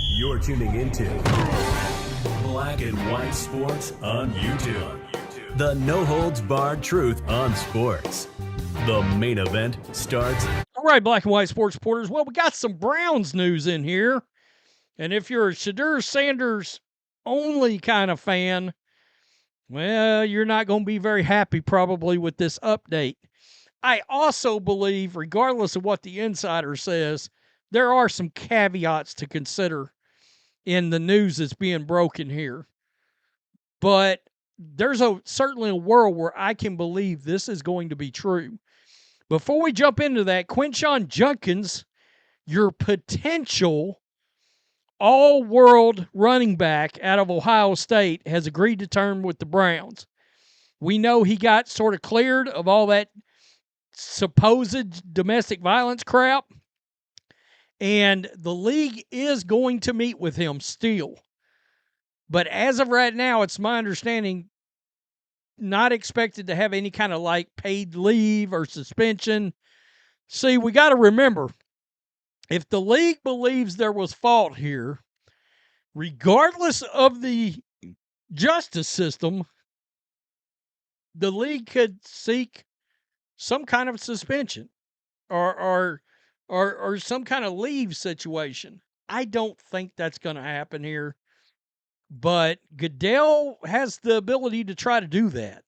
You're tuning into Black and White Sports on YouTube. The no-holds-barred truth on sports. The main event starts. All right, Black and White Sports supporters. Well, we got some Browns news in here. And if you're a Shedeur Sanders only kind of fan, well, you're not going to be very happy probably with this update. I also believe, regardless of what the insider says, there are some caveats to consider in the news that's being broken here. But there's certainly a world where I can believe this is going to be true. Before we jump into that, Quinshon Judkins, your potential all-world running back out of Ohio State, has agreed to term with the Browns. We know he got sort of cleared of all that supposed domestic violence crap, and the league is going to meet with him still. But as of right now, it's my understanding, not expected to have any kind of like paid leave or suspension. See, we got to remember, if the league believes there was fault here, regardless of the justice system, the league could seek some kind of suspension or some kind of leave situation. I don't think that's going to happen here, but Goodell has the ability to try to do that.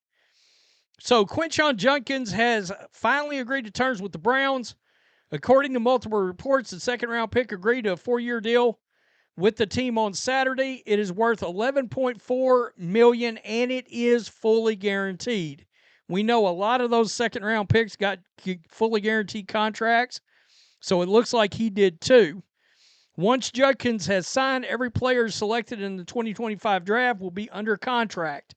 So Quinshon Judkins has finally agreed to terms with the Browns. According to multiple reports, the second-round pick agreed to a 4-year deal with the team on Saturday. It is worth $11.4 million, and it is fully guaranteed. We know a lot of those second-round picks got fully guaranteed contracts, so it looks like he did too. Once Judkins has signed, every player selected in the 2025 draft will be under contract.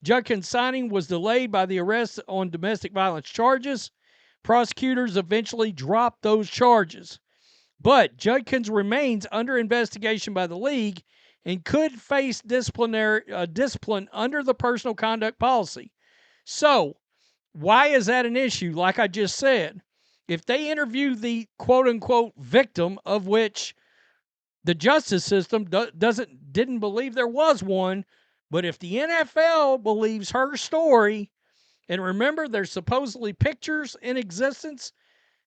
Judkins' signing was delayed by the arrest on domestic violence charges. Prosecutors eventually dropped those charges. But Judkins remains under investigation by the league and could face discipline under the personal conduct policy. So, why is that an issue? Like I just said, if they interview the quote-unquote victim, of which the justice system didn't believe there was one, but if the NFL believes her story, and remember, there's supposedly pictures in existence,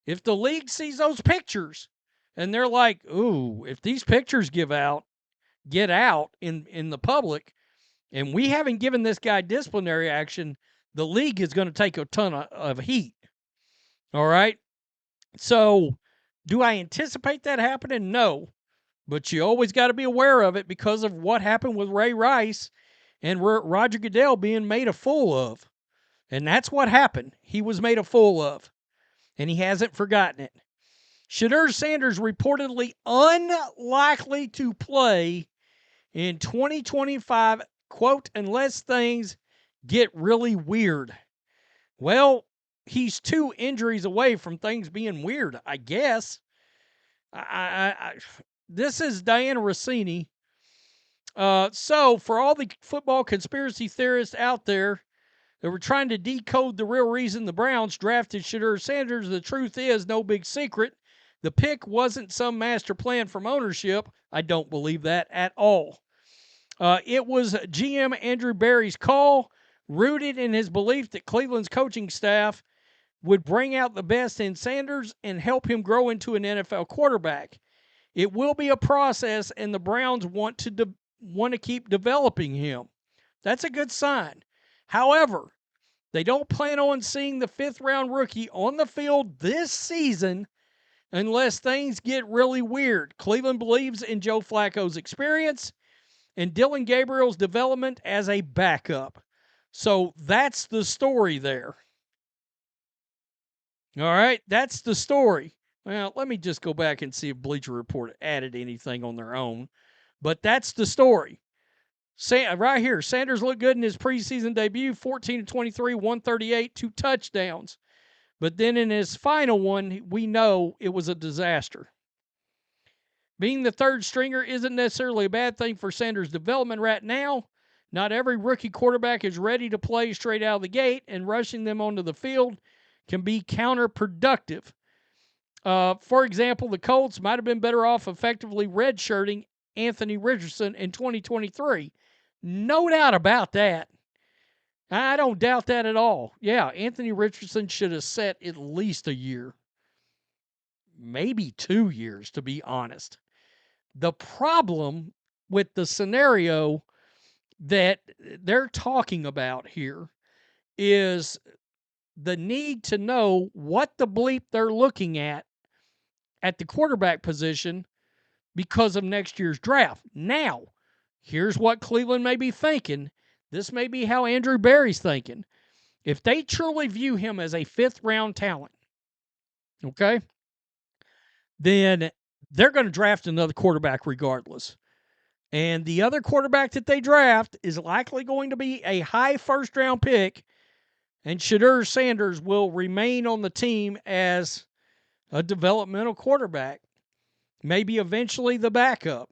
if the league sees those pictures and they're like, ooh, if these pictures get out in the public, and we haven't given this guy disciplinary action, the league is going to take a ton of heat. All right? So, do I anticipate that happening? No. But you always got to be aware of it because of what happened with Ray Rice and Roger Goodell being made a fool of. And that's what happened. He was made a fool of. And he hasn't forgotten it. Shedeur Sanders reportedly unlikely to play in 2025, quote, unless things get really weird. Well, he's 2 injuries away from things being weird, I guess. This is Diana Rossini. So, for all the football conspiracy theorists out there that were trying to decode the real reason the Browns drafted Shedeur Sanders, the truth is, no big secret, the pick wasn't some master plan from ownership. I don't believe that at all. It was GM Andrew Berry's call, rooted in his belief that Cleveland's coaching staff would bring out the best in Sanders and help him grow into an NFL quarterback. It will be a process, and the Browns want to keep developing him. That's a good sign. However, they don't plan on seeing the 5th-round rookie on the field this season unless things get really weird. Cleveland believes in Joe Flacco's experience and Dylan Gabriel's development as a backup. So that's the story there. All right, that's the story. Well, let me just go back and see if Bleacher Report added anything on their own. But that's the story. Right here, Sanders looked good in his preseason debut, 14-23, 138, 2 touchdowns. But then in his final one, we know it was a disaster. Being the third stringer isn't necessarily a bad thing for Sanders' development right now. Not every rookie quarterback is ready to play straight out of the gate, and rushing them onto the field can be counterproductive. For example, the Colts might have been better off effectively redshirting Anthony Richardson in 2023. No doubt about that. I don't doubt that at all. Yeah, Anthony Richardson should have set at least a year, maybe 2 years, to be honest. The problem with the scenario that they're talking about here is the need to know what the bleep they're looking at the quarterback position because of next year's draft. Now, here's what Cleveland may be thinking. This may be how Andrew Berry's thinking. If they truly view him as a fifth-round talent, okay, then they're going to draft another quarterback regardless. And the other quarterback that they draft is likely going to be a high first-round pick, and Shedeur Sanders will remain on the team as a developmental quarterback, maybe eventually the backup.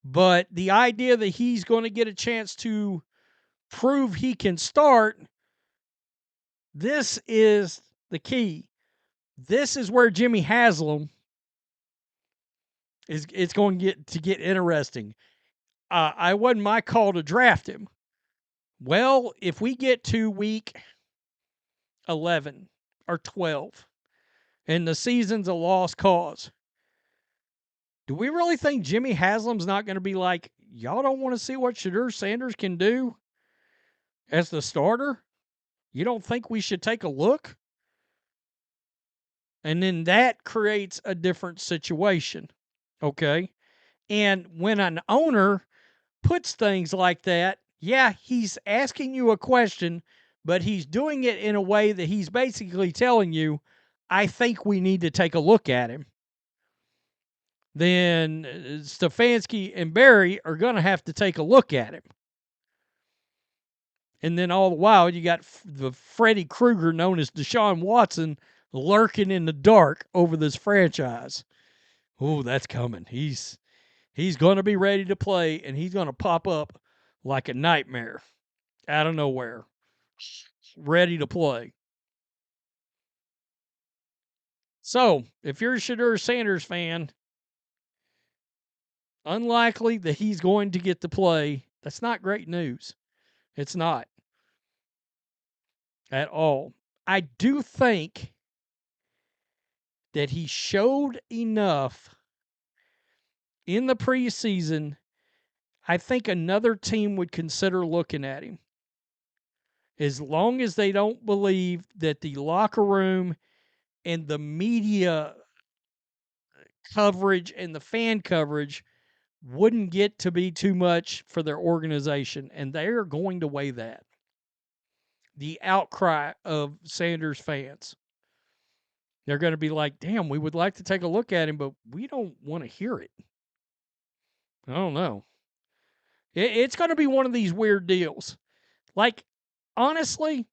But the idea that he's going to get a chance to prove he can start, this is the key. This is where Jimmy Haslam it's going to get interesting. I wasn't my call to draft him. Well, if we get to week 11 or 12 and the season's a lost cause, do we really think Jimmy Haslam's not going to be like, y'all don't want to see what Shedeur Sanders can do as the starter? You don't think we should take a look? And then that creates a different situation, okay? And when an owner puts things like that, yeah, he's asking you a question, but he's doing it in a way that he's basically telling you, I think we need to take a look at him. Then Stefanski and Berry are going to have to take a look at him. And then all the while, you got the Freddy Krueger known as Deshaun Watson lurking in the dark over this franchise. Oh, that's coming. He's going to be ready to play, and he's going to pop up like a nightmare out of nowhere, ready to play. So, if you're a Shedeur Sanders fan, unlikely that he's going to get to play. That's not great news. It's not at all. I do think that he showed enough in the preseason. I think another team would consider looking at him, as long as they don't believe that the locker room and the media coverage and the fan coverage wouldn't get to be too much for their organization, and they are going to weigh that. The outcry of Sanders fans. They're going to be like, damn, we would like to take a look at him, but we don't want to hear it. I don't know. It's going to be one of these weird deals. Like, honestly,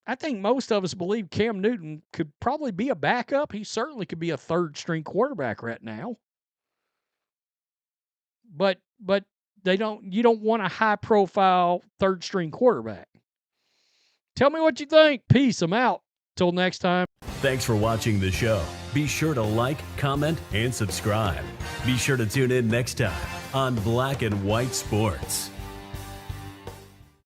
I think most of us believe Cam Newton could probably be a backup. He certainly could be a third-string quarterback right now. But you don't want a high-profile third-string quarterback. Tell me what you think. Peace. I'm out. Till next time. Thanks for watching the show. Be sure to like, comment, and subscribe. Be sure to tune in next time on Black and White Sports.